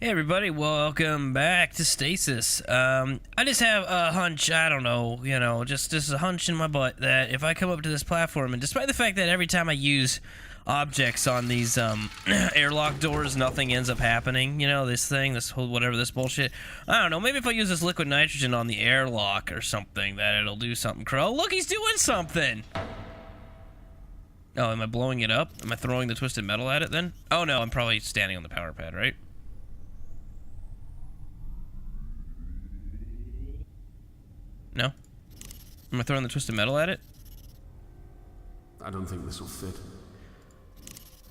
Hey everybody, welcome back to Stasis. I just have a hunch, I don't know, just a hunch in my butt that if I come up to this platform, and despite the fact that every time I use objects on these airlock doors, nothing ends up happening, this whole whatever, this bullshit, I don't know, maybe if I use this liquid nitrogen on the airlock or something, that it'll do something. Crow, look, he's doing something! Oh, am I blowing it up? Am I throwing the twisted metal at it then? Oh no, I'm probably standing on the power pad, right? No? Am I throwing the twisted metal at it? I don't think this will fit.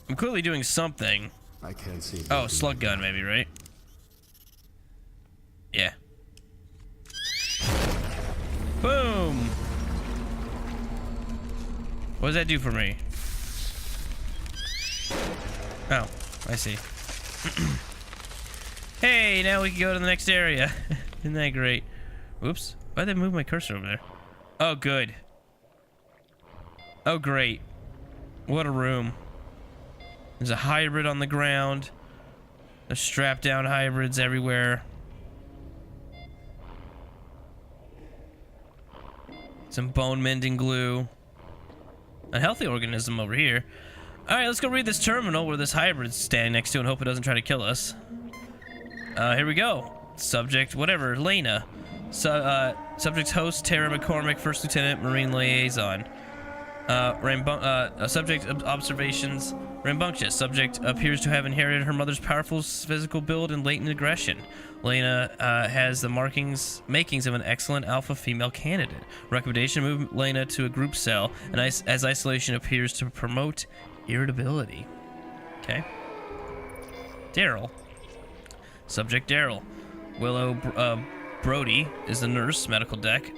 I'm clearly doing something. I can't see. Oh, slug gun maybe, right? Yeah. Boom! What does that do for me? Oh, I see. Hey, now we can go to the next area. Isn't that great? Oops. Why'd they move my cursor over there? Oh, good. Oh, great. What a room. There's a hybrid on the ground. There's strapped down hybrids everywhere. Some bone mending glue. A healthy organism over here. Alright, let's go read this terminal where this hybrid's standing next to and hope it doesn't try to kill us. Here we go. Subject, whatever, Lena. Subject host, Tara McCormick, First Lieutenant, Marine Liaison. Subject observations, rambunctious. Subject appears to have inherited her mother's powerful physical build and latent aggression. Lena has the makings of an excellent alpha female candidate. Recommendation: move Lena to a group cell, and as isolation appears to promote irritability. Okay. Daryl. Subject Daryl. Willow Brody is the nurse, medical deck.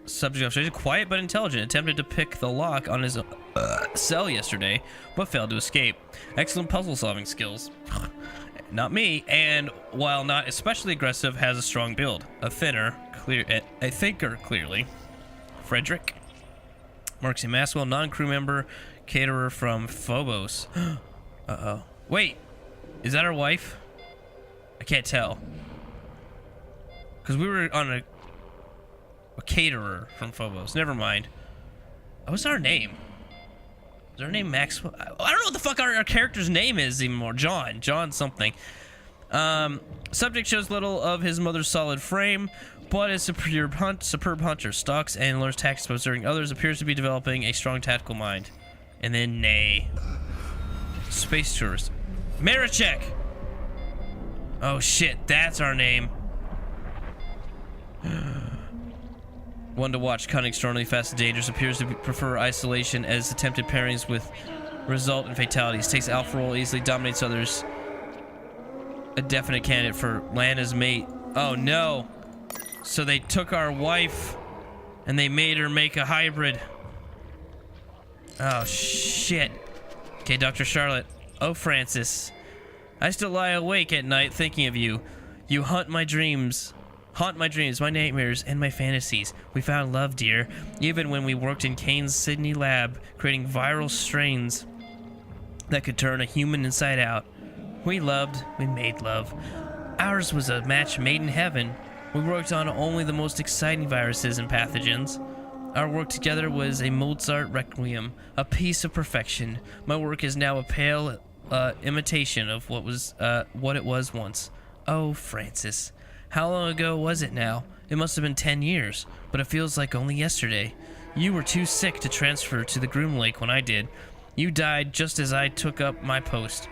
Subject observation, quiet but intelligent, attempted to pick the lock on his cell yesterday, but failed to escape. Excellent puzzle solving skills. Not me, and while not especially aggressive, has a strong build. A thinker, clearly. Frederick. Marcy Maswell, non-crew member, caterer from Phobos. Uh-oh. Wait, is that our wife? I can't tell. Because we were on a caterer from Phobos. Never mind. What's our name? Is our name Maxwell? I don't know what the fuck our character's name is anymore. John something. Subject shows little of his mother's solid frame, but is superb hunter. Stalks and learns tactics by observing others. Appears to be developing a strong tactical mind. And then nay. Space tourist. Marichek! Oh shit, that's our name. One to watch, cunning, extraordinarily fast and dangerous, appears to prefer isolation as attempted pairings with result in fatalities. Takes alpha role, easily dominates others. A definite candidate for Lana's mate. Oh no. So they took our wife and they made her make a hybrid. Oh shit. Okay, Dr. Charlotte. Oh, Francis. I still lie awake at night thinking of you. You haunt my dreams, my nightmares, and my fantasies. We found love, dear, even when we worked in Kane's Sydney lab, creating viral strains that could turn a human inside out. We loved, we made love. Ours was a match made in heaven. We worked on only the most exciting viruses and pathogens. Our work together was a Mozart requiem, a piece of perfection. My work is now a pale imitation of what it was once. Oh, Francis. How long ago was it now? It must have been 10 years, but it feels like only yesterday. You were too sick to transfer to the Groom Lake when I did. You died just as I took up my post.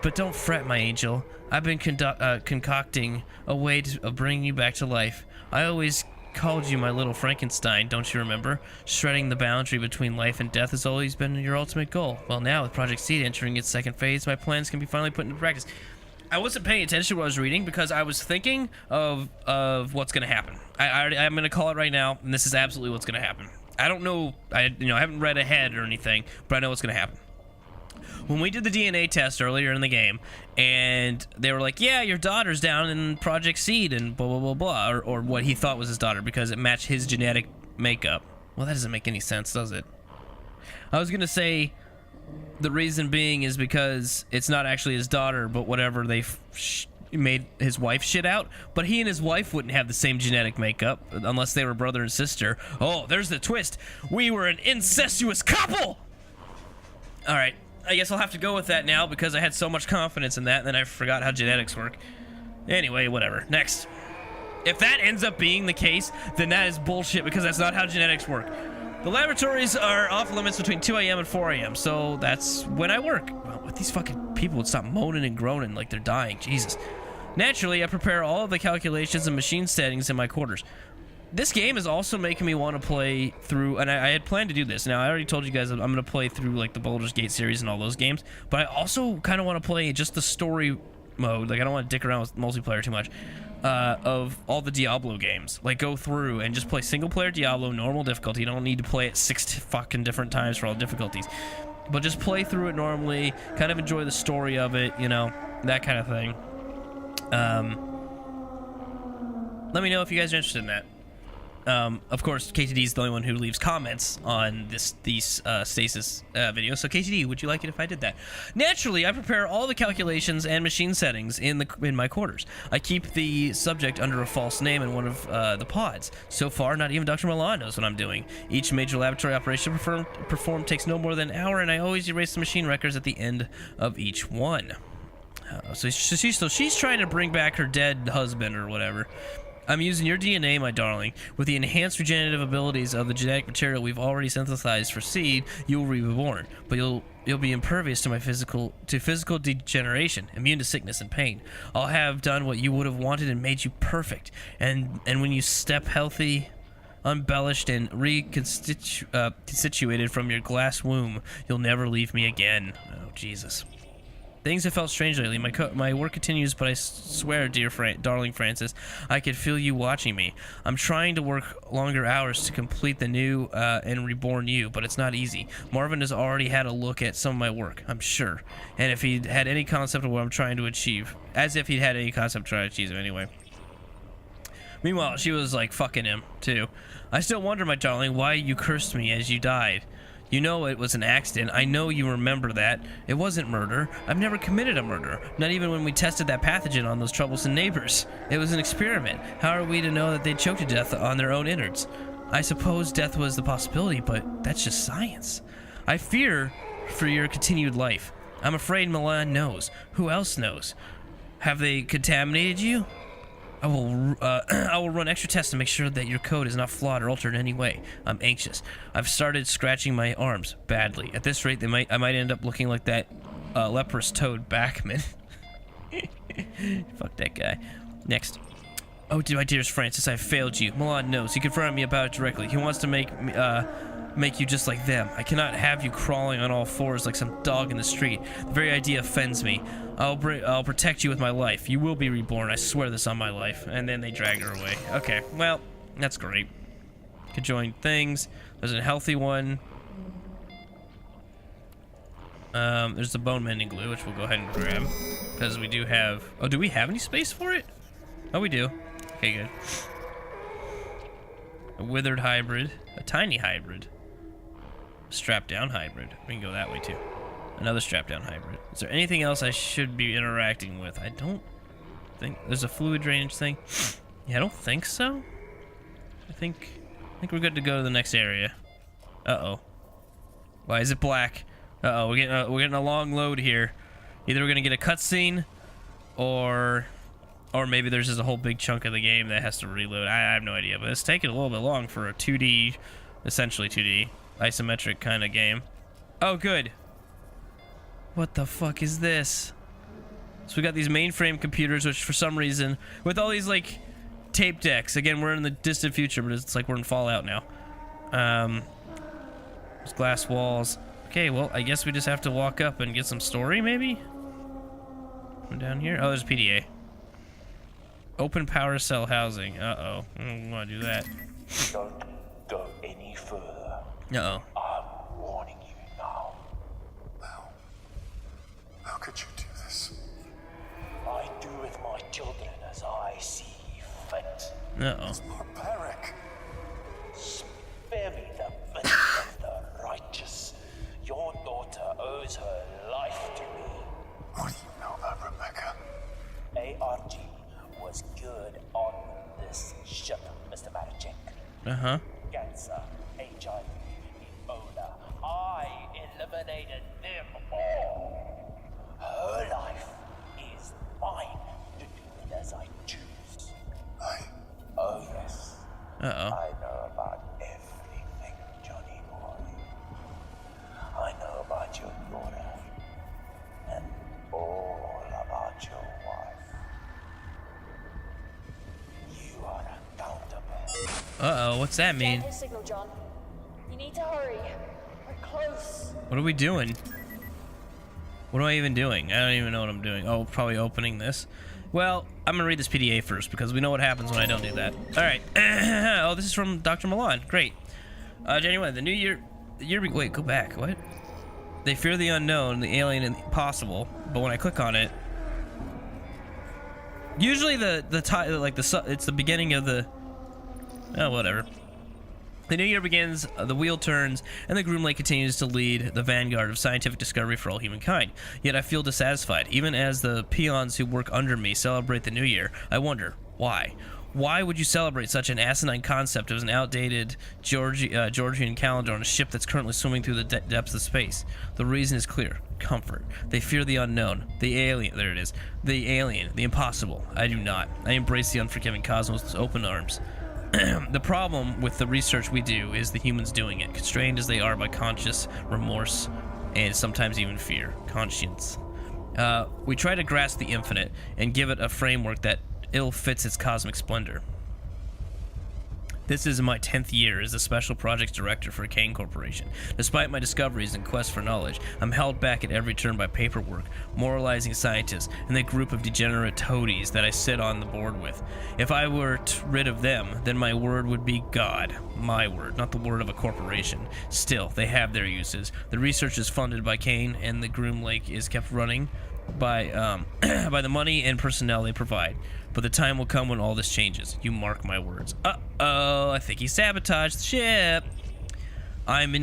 But don't fret, my angel. I've been concocting a way of bringing you back to life. I always called you my little Frankenstein, don't you remember? Shredding the boundary between life and death has always been your ultimate goal. Well, now with Project Seed entering its second phase, my plans can be finally put into practice. I wasn't paying attention to what I was reading because I was thinking of what's going to happen. I'm going to call it right now, and this is absolutely what's going to happen. I don't know, I haven't read ahead or anything, but I know what's going to happen. When we did the DNA test earlier in the game, and they were like, yeah, your daughter's down in Project Seed, and blah, blah, blah, blah, or what he thought was his daughter because it matched his genetic makeup. Well, that doesn't make any sense, does it? I was going to say, The reason being is because it's not actually his daughter, but whatever they made his wife shit out. But he and his wife wouldn't have the same genetic makeup unless they were brother and sister. Oh, there's the twist. We were an incestuous couple! Alright, I guess I'll have to go with that now because I had so much confidence in that and then I forgot how genetics work. Anyway, whatever. Next. If that ends up being the case, then that is bullshit because that's not how genetics work. The laboratories are off limits between 2 a.m. and 4 a.m., so that's when I work. Well, what these fucking people would stop moaning and groaning like they're dying. Jesus. Naturally, I prepare all of the calculations and machine settings in my quarters. This game is also making me want to play through, and I had planned to do this. Now, I already told you guys I'm going to play through like the Baldur's Gate series and all those games, but I also kind of want to play just the story mode. Like, I don't want to dick around with multiplayer too much. Of all the Diablo games. Like, go through and just play single-player Diablo, normal difficulty. You don't need to play it 6 fucking different times for all difficulties. But just play through it normally, kind of enjoy the story of it, you know, that kind of thing. Let me know if you guys are interested in that. Of course, KTD is the only one who leaves comments on these Stasis videos. So KTD, would you like it if I did that? Naturally, I prepare all the calculations and machine settings in my quarters. I keep the subject under a false name in one of the pods. So far, not even Dr. Milan knows what I'm doing. Each major laboratory operation performed takes no more than an hour, and I always erase the machine records at the end of each one. So she's trying to bring back her dead husband or whatever. I'm using your DNA, my darling. With the enhanced regenerative abilities of the genetic material we've already synthesized for seed, you will be reborn, but you'll be impervious to physical degeneration, immune to sickness and pain. I'll have done what you would have wanted and made you perfect. And when you step healthy, embellished, and reconstituted from your glass womb, you'll never leave me again. Oh, Jesus. Things have felt strange lately. My work continues, but I swear, dear darling Francis, I could feel you watching me. I'm trying to work longer hours to complete the new and reborn you, but it's not easy. Marvin has already had a look at some of my work, I'm sure. And if he had any concept of what I'm trying to achieve, as if he'd had any concept of trying to achieve him anyway. Meanwhile, she was like fucking him, too. I still wonder, my darling, why you cursed me as you died. You know it was an accident. I know you remember that. It wasn't murder. I've never committed a murder. Not even when we tested that pathogen on those troublesome neighbors. It was an experiment. How are we to know that they choked to death on their own innards? I suppose death was the possibility, but that's just science. I fear for your continued life. I'm afraid Milan knows. Who else knows? Have they contaminated you? I will run extra tests to make sure that your code is not flawed or altered in any way. I'm anxious. I've started scratching my arms badly. At this rate, I might end up looking like that leprous toad Backman. Fuck that guy. Next. Oh, my dearest Francis, I've failed you. Milan knows. He confronted me about it directly. He wants to make you just like them. I cannot have you crawling on all fours like some dog in the street. The very idea offends me. I'll protect you with my life. You will be reborn. I swear this on my life. And then they drag her away. Okay, well, that's great. Could join things. There's a healthy one. There's the bone mending glue, which we'll go ahead and grab. Because we do have... Oh, do we have any space for it? Oh, we do. Okay, good. A withered hybrid. A tiny hybrid. Strapped down hybrid. We can go that way too. Another strapped down hybrid. Is there anything else I should be interacting with? I don't think there's a fluid drainage thing. Yeah, I don't think so. I think we're good to go to the next area. Uh-oh. Why is it black? Uh-oh, we're getting a long load here. Either we're gonna get a cutscene, or maybe there's just a whole big chunk of the game that has to reload. I have no idea, but it's taking a little bit long for a 2D, essentially 2D, isometric kind of game. Oh, good. What the fuck is this? So we got these mainframe computers, which for some reason, with all these like tape decks, again, we're in the distant future, but it's like we're in Fallout now. There's glass walls. Okay, well, I guess we just have to walk up and get some story, maybe? Come down here. Oh, there's a PDA. Open power cell housing. Uh-oh. I don't want to do that. Don't go any further. Uh-oh. I'm warning you now. How could you do this? I do with my children as I see fit. Uh-oh. It's barbaric. Spare me the vengeance of the righteous. Your daughter owes Archie was good on this ship, Mr. Marichek. Uh-huh. Cancer, HIV, Ebola. I eliminated them all. Her life is mine to do it as I choose. Oh, yes. Uh-oh. I know about everything, Johnny boy. I know about your daughter and all about your wife. You are accountable. Uh-oh, what's that mean? Get his signal, John. You need to hurry. We're close. What are we doing? What am I even doing? I don't even know what I'm doing. Oh, probably opening this. Well, I'm gonna read this PDA first because we know what happens when I don't do that. All right. Oh, this is from Dr. Milan. Great. January, the new year. Wait, go back. What? They fear the unknown, the alien, and the impossible. But when I click on it, usually it's the beginning of the. Oh, whatever. The new year begins, the wheel turns, and the Groom Lake continues to lead the vanguard of scientific discovery for all humankind. Yet I feel dissatisfied, even as the peons who work under me celebrate the new year. I wonder, why? Why would you celebrate such an asinine concept as an outdated Georgian calendar on a ship that's currently swimming through the depths of space? The reason is clear. Comfort. They fear the unknown, the alien. There it is. The alien, the impossible. I do not. I embrace the unforgiving cosmos with open arms. The problem with the research we do is the humans doing it, constrained as they are by conscience, remorse, and sometimes even fear. Conscience. We try to grasp the infinite and give it a framework that ill fits its cosmic splendor. This is my 10th year as the Special Projects Director for Kane Corporation. Despite my discoveries and quest for knowledge, I'm held back at every turn by paperwork, moralizing scientists, and the group of degenerate toadies that I sit on the board with. If I were rid of them, then my word would be God. My word, not the word of a corporation. Still, they have their uses. The research is funded by Kane, and the Groom Lake is kept running by by the money and personnel they provide. But the time will come when all this changes. You mark my words. Uh-oh, I think he sabotaged the ship. I'm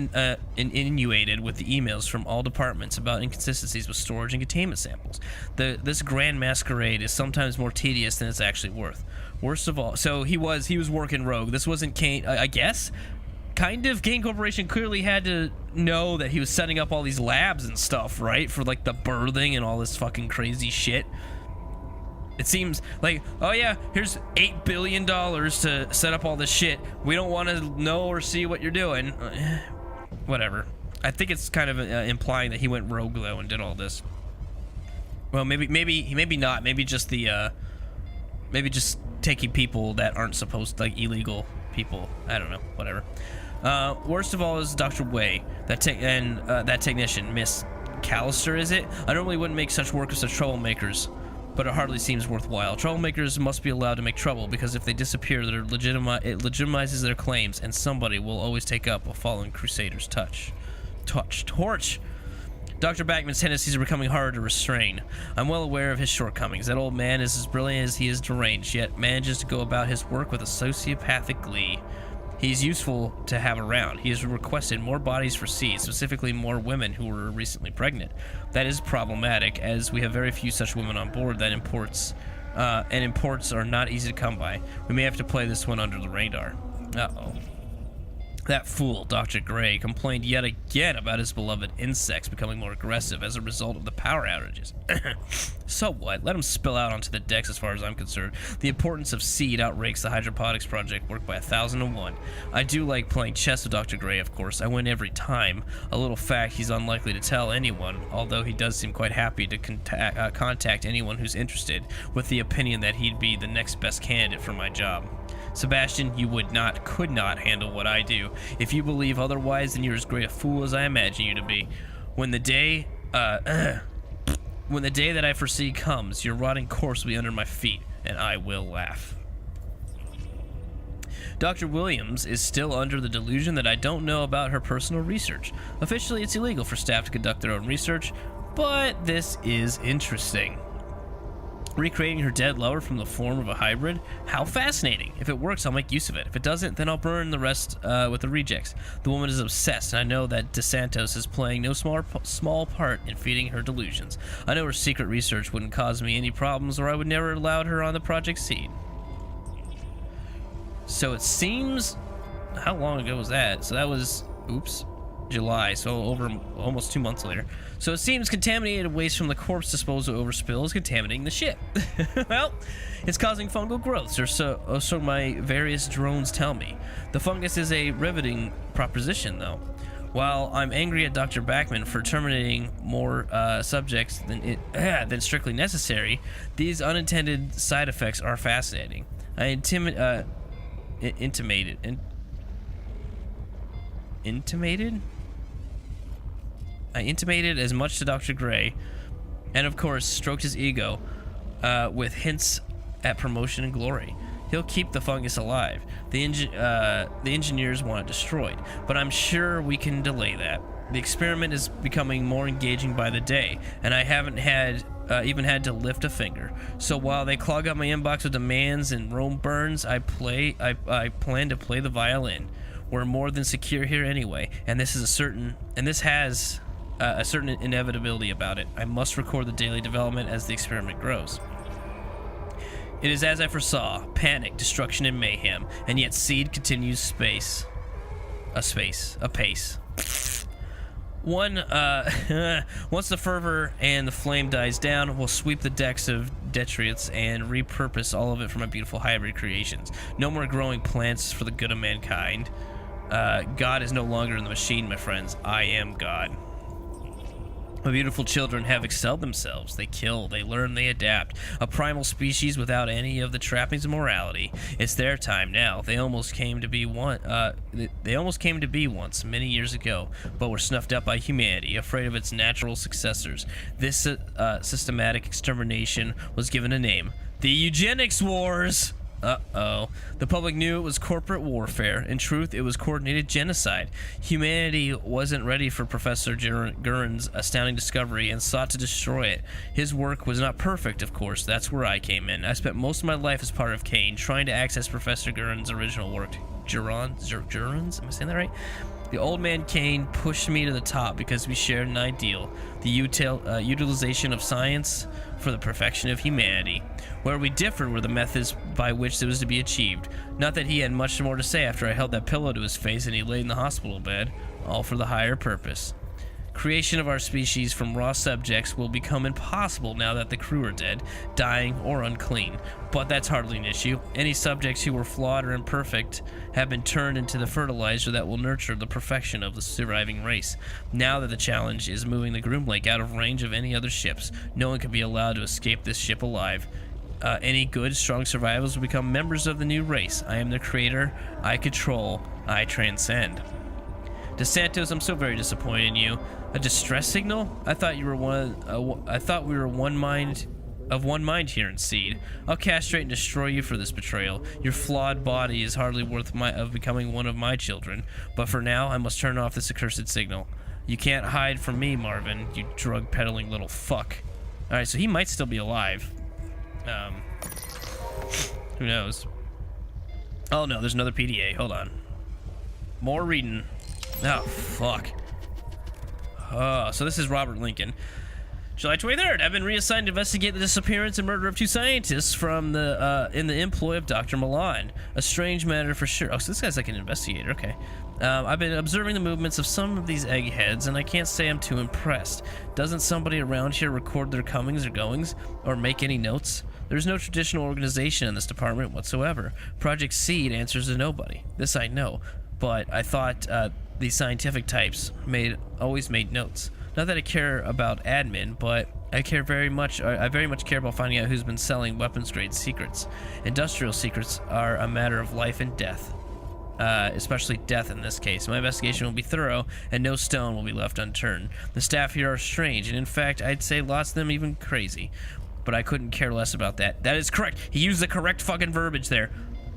inundated with the emails from all departments about inconsistencies with storage and containment samples. This grand masquerade is sometimes more tedious than it's actually worth. Worst of all, so he was working rogue. This wasn't Kane, I guess. Kind of. Kane Corporation clearly had to know that he was setting up all these labs and stuff, right? For like the birthing and all this fucking crazy shit. It seems like, oh yeah, here's $8 billion to set up all this shit. We don't want to know or see what you're doing. Whatever. I think it's kind of implying that he went rogue though and did all this. Well, maybe not. Maybe just maybe just taking people that aren't supposed to, like illegal people. I don't know. Whatever. Worst of all is Dr. Way, that technician, Miss Callister, is it? I normally wouldn't make such work with such troublemakers, but it hardly seems worthwhile. Troublemakers must be allowed to make trouble, because if they disappear, it legitimizes their claims, and somebody will always take up a fallen crusader's torch. Dr. Backman's tendencies are becoming harder to restrain. I'm well aware of his shortcomings. That old man is as brilliant as he is deranged, yet manages to go about his work with a sociopathic glee. He's useful to have around. He has requested more bodies for seeds, specifically more women who were recently pregnant. That is problematic, as we have very few such women on board. That imports are not easy to come by. We may have to play this one under the radar. Uh-oh. That fool, Dr. Gray, complained yet again about his beloved insects becoming more aggressive as a result of the power outages. So what? Let him spill out onto the decks as far as I'm concerned. The importance of seed outranks the hydroponics project work by 1,000 to 1. I do like playing chess with Dr. Gray, of course. I win every time. A little fact he's unlikely to tell anyone, although he does seem quite happy to contact anyone who's interested, with the opinion that he'd be the next best candidate for my job. Sebastian, you could not handle what I do. If you believe otherwise, then you're as great a fool as I imagine you to be. When the day that I foresee comes, your rotting corpse will be under my feet, and I will laugh. Dr. Williams is still under the delusion that I don't know about her personal research. Officially, it's illegal for staff to conduct their own research, but this is interesting. Recreating her dead lover from the form of a hybrid? How fascinating. If it works, I'll make use of it. If it doesn't, then I'll burn the rest with the rejects. The woman is obsessed, and I know that DeSantos is playing no small part in feeding her delusions. I know her secret research wouldn't cause me any problems, or I would never have allowed her on the Project Seed. So it seems... How long ago was that? So that was... Oops. July, so over almost 2 months later. So it seems contaminated waste from the corpse disposal overspill is contaminating the ship. Well, it's causing fungal growths, or so my various drones tell me. The fungus is a riveting proposition, though. While I'm angry at Dr. Backman for terminating more subjects than strictly necessary, these unintended side effects are fascinating. I intimated as much to Dr. Gray, and of course stroked his ego with hints at promotion and glory. He'll keep the fungus alive. The engineers want it destroyed, but I'm sure we can delay that. The experiment is becoming more engaging by the day, and I haven't even had to lift a finger. So while they clog up my inbox with demands and Rome burns, I plan to play the violin. We're more than secure here anyway, and this has a certain inevitability about it. I must record the daily development as the experiment grows. It is as I foresaw: panic, destruction, and mayhem, and yet Seed continues apace. Once the fervor and the flame dies down, we'll sweep the decks of detritus and repurpose all of it for my beautiful hybrid creations. No more growing plants for the good of mankind. God is no longer in the machine, my friends. I am God. My beautiful children have excelled themselves. They kill, they learn, they adapt. A primal species without any of the trappings of morality. It's their time now. They almost came to be once, many years ago, but were snuffed out by humanity, afraid of its natural successors. This systematic extermination was given a name: the Eugenics Wars. Uh-oh. The public knew it was corporate warfare. In truth, it was coordinated genocide. Humanity wasn't ready for Professor Gurin's astounding discovery and sought to destroy it. His work was not perfect, of course. That's where I came in. I spent most of my life as part of Kane, trying to access Professor Gurin's original work. Gurin's? Am I saying that right? The old man Kane pushed me to the top because we shared an ideal: the utilization of science for the perfection of humanity. Where we differed were the methods by which it was to be achieved. Not that he had much more to say after I held that pillow to his face and he laid in the hospital bed. All for the higher purpose. Creation of our species from raw subjects will become impossible now that the crew are dead, dying, or unclean. But that's hardly an issue. Any subjects who were flawed or imperfect have been turned into the fertilizer that will nurture the perfection of the surviving race. Now that the challenge is moving the Groom Lake out of range of any other ships, no one can be allowed to escape this ship alive. Any good, strong survivors will become members of the new race. I am the creator. I control. I transcend. DeSantos, I'm so very disappointed in you. A distress signal? I thought you were I thought we were one mind here in Seed. I'll castrate and destroy you for this betrayal. Your flawed body is hardly worth of becoming one of my children. But for now, I must turn off this accursed signal. You can't hide from me, Marvin. You drug-peddling little fuck. All right, so he might still be alive. Who knows? Oh no, there's another PDA. Hold on. More reading. Oh, fuck. So this is Robert Lincoln. July 23rd, I've been reassigned to investigate the disappearance and murder of 2 scientists from in the employ of Dr. Milan. A strange matter for sure. Oh, so this guy's like an investigator, okay. I've been observing the movements of some of these eggheads, and I can't say I'm too impressed. Doesn't somebody around here record their comings or goings, or make any notes? There's no traditional organization in this department whatsoever. Project Seed answers to nobody. This I know, but I thought these scientific types always made notes. Not that I care about admin, but I very much care about finding out who's been selling weapons-grade secrets. Industrial secrets are a matter of life and death, especially death in this case. My investigation will be thorough, and no stone will be left unturned. The staff here are strange, and in fact, I'd say lots of them even crazy. But I couldn't care less about that. That is correct. He used the correct fucking verbiage there.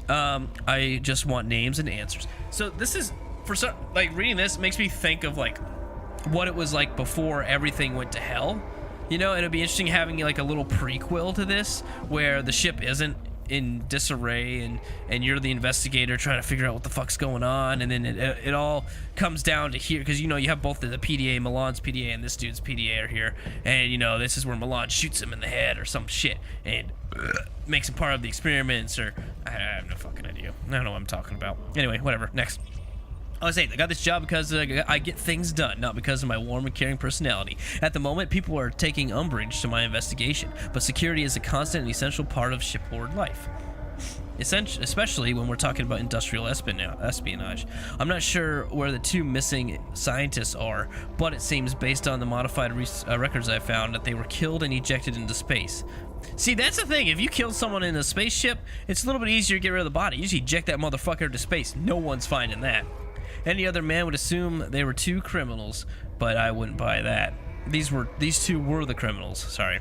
I just want names and answers. So this is, for some, like, reading this makes me think of, like, what it was like before everything went to hell. You know, it'd be interesting having like a little prequel to this where the ship isn't in disarray and you're the investigator trying to figure out what the fuck's going on, and then it all comes down to here, because you know you have both the PDA, Milan's PDA, and this dude's PDA are here, and you know this is where Milan shoots him in the head or some shit and makes him part of the experiments, or I have no fucking idea. I don't know what I'm talking about. Anyway, whatever. Next. I was saying, I got this job because I get things done, not because of my warm and caring personality. At the moment, people are taking umbrage to my investigation, but security is a constant and essential part of shipboard life. Especially when we're talking about industrial espionage. I'm not sure where the two missing scientists are, but it seems, based on the modified records I found, that they were killed and ejected into space. See, that's the thing. If you killed someone in a spaceship, it's a little bit easier to get rid of the body. You just eject that motherfucker into space. No one's finding that. Any other man would assume they were two criminals, but I wouldn't buy that. These two were the criminals. Sorry.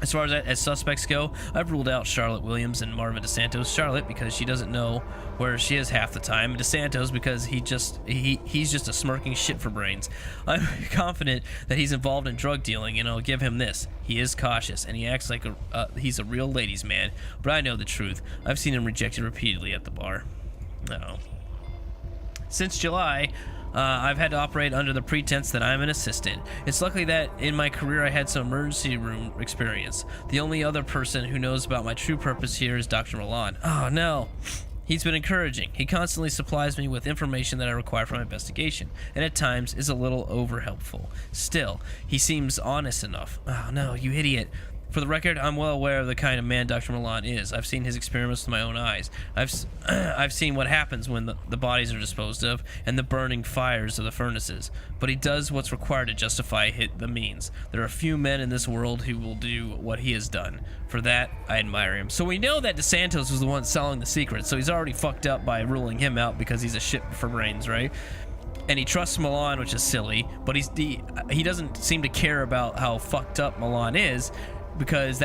As far as suspects go, I've ruled out Charlotte Williams and Marvin DeSantos. Charlotte because she doesn't know where she is half the time, and DeSantos because he's just a smirking shit for brains. I'm confident that he's involved in drug dealing, and I'll give him this: he is cautious and he acts like he's a real ladies' man. But I know the truth. I've seen him rejected repeatedly at the bar. No. Since July, I've had to operate under the pretense that I'm an assistant. It's lucky that in my career I had some emergency room experience. The only other person who knows about my true purpose here is Dr. Milan. Oh no. He's been encouraging. He constantly supplies me with information that I require for my investigation, and at times is a little over-helpful. Still, he seems honest enough. Oh no, you idiot. For the record, I'm well aware of the kind of man Dr. Milan is. I've seen his experiments with my own eyes. I've seen what happens when the bodies are disposed of and the burning fires of the furnaces. But he does what's required to justify the means. There are few men in this world who will do what he has done. For that, I admire him. So we know that DeSantos was the one selling the secret, so he's already fucked up by ruling him out because he's a shit for brains, right? And he trusts Milan, which is silly, but he doesn't seem to care about how fucked up Milan is, because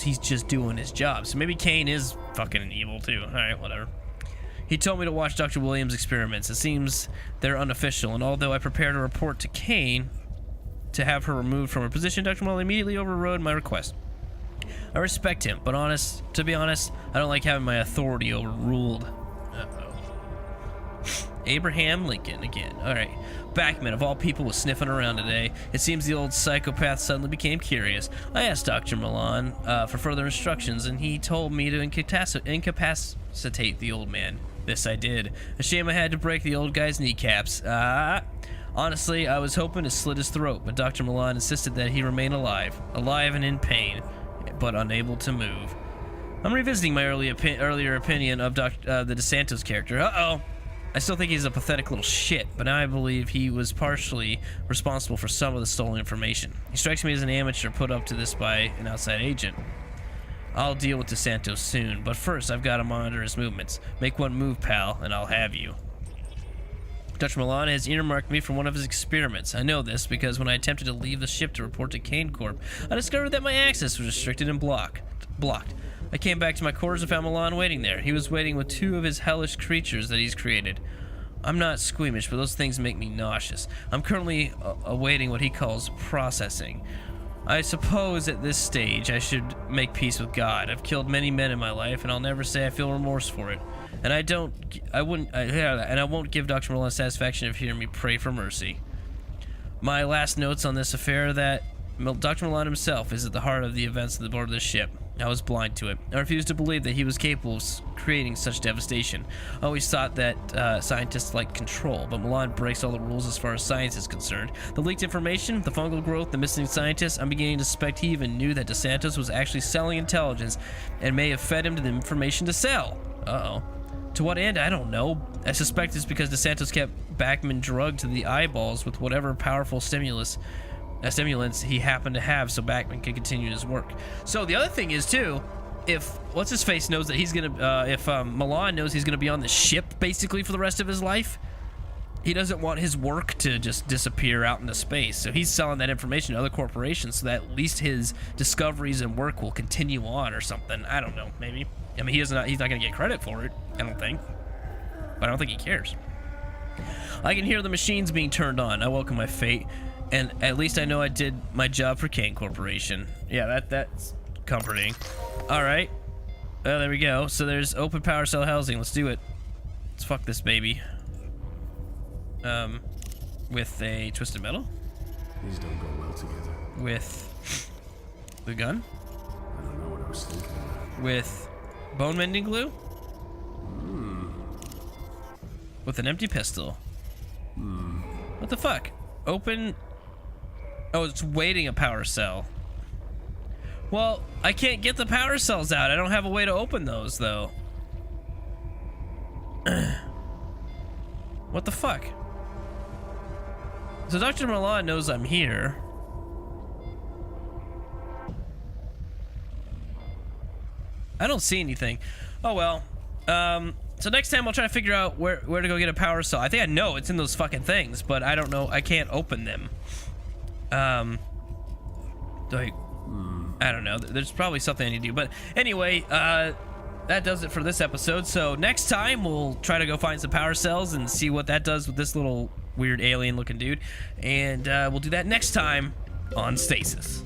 he's just doing his job. So maybe Kane is fucking evil too. Alright, whatever. He told me to watch Dr. Williams' experiments. It seems they're unofficial, and although I prepared a report to Kane to have her removed from her position, Dr. Milan immediately overrode my request. I respect him, but to be honest, I don't like having my authority overruled. Uh-oh. Abraham Lincoln again. Alright. Backman, of all people, was sniffing around today. It seems the old psychopath suddenly became curious. I asked Dr. Milan for further instructions, and he told me to incapacitate the old man. This I did. A shame I had to break the old guy's kneecaps. Honestly, I was hoping to slit his throat, but Dr. Milan insisted that he remain alive and in pain, but unable to move. I'm revisiting my earlier opinion of the DeSantos character. Uh-oh. I still think he's a pathetic little shit, but now I believe he was partially responsible for some of the stolen information. He strikes me as an amateur put up to this by an outside agent. I'll deal with DeSantos soon, but first I've got to monitor his movements. Make one move, pal, and I'll have you. Dr. Milan has earmarked me for one of his experiments. I know this because when I attempted to leave the ship to report to Kane Corp, I discovered that my access was restricted and blocked. I came back to my quarters and found Milan waiting there. He was waiting with two of his hellish creatures that he's created. I'm not squeamish, but those things make me nauseous. I'm currently awaiting what he calls processing. I suppose at this stage I should make peace with God. I've killed many men in my life, and I'll never say I feel remorse for it. And I won't give Dr. Milan satisfaction of hearing me pray for mercy. My last notes on this affair are that Dr. Milan himself is at the heart of the events on board of this ship. I was blind to it. I refused to believe that he was capable of creating such devastation. I always thought that scientists liked control, but Milan breaks all the rules as far as science is concerned. The leaked information, the fungal growth, the missing scientists, I'm beginning to suspect he even knew that DeSantos was actually selling intelligence and may have fed him to the information to sell. Uh-oh. To what end? I don't know. I suspect it's because DeSantos kept Backman drugged to the eyeballs with whatever powerful stimulants he happened to have, so Backman could continue his work. So the other thing is too, if what's his face knows that he's gonna, if Milan knows he's gonna be on the ship basically for the rest of his life, he doesn't want his work to just disappear out into space. So he's selling that information to other corporations so that at least his discoveries and work will continue on or something. I don't know, maybe. I mean, he's not gonna get credit for it, I don't think. But I don't think he cares. I can hear the machines being turned on. I welcome my fate. And at least I know I did my job for Kane Corporation. Yeah, that's comforting. All right. Oh, there we go. So there's open power cell housing. Let's do it. Let's fuck this baby. With a twisted metal. These don't go well together. With the gun. I don't know what I was thinking. With bone mending glue. With an empty pistol. What the fuck? Open. Oh, it's waiting a power cell. Well, I can't get the power cells out. I don't have a way to open those, though. What the fuck? So Dr. Milan knows I'm here. I don't see anything. Oh well. So next time I'll try to figure out where to go get a power cell. I think I know it's in those fucking things, but I don't know. I can't open them. Like, I don't know. There's probably something I need to do. But anyway, that does it for this episode. So next time we'll try to go find some power cells and see what that does with this little weird alien looking dude. And we'll do that next time on Stasis.